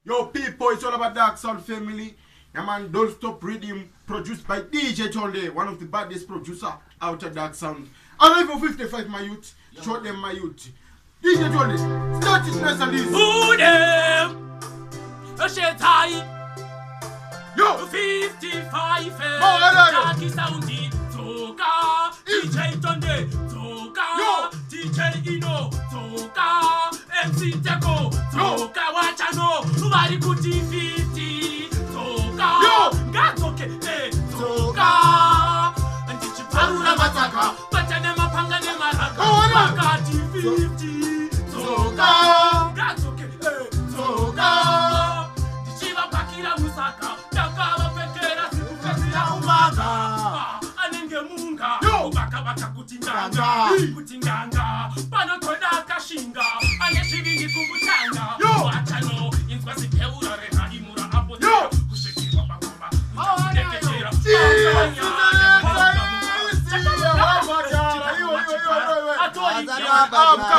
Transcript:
Yo, people, it's all about Dark Sound Family. Yeah, man, Don't Stop Rhythm, produced by DJ Tunde, one of the baddest producer out of Dark Sound. I live for 55, my youth. Show them, my youth. DJ Tunde, start it nice and easy. Who them? A shit high. Yo! 55, Darky Soundy. Toka, DJ Tunde. Toka, Yo! DJ Ino. Toka, MC Teko. Toka, Wachano. Nobody could 50. Toka, Yo! Gatoke, Toka. And did you Parula Mataka? But I never panga nema raka. Makati 50. Toka, Gatoke, Toka. Dichiva Pakira Musaka. Takava Pekera, Sikupesira Umaga. Anenge Munga. Yo! Baka Kutinganga. Pano Toda Kashinga. Ayeshivingi Kumbutanga. Yo! Wachano. Inkwasi Peura Reha Imura Apo. Yo! Kushiki Wapakuma. Jesus!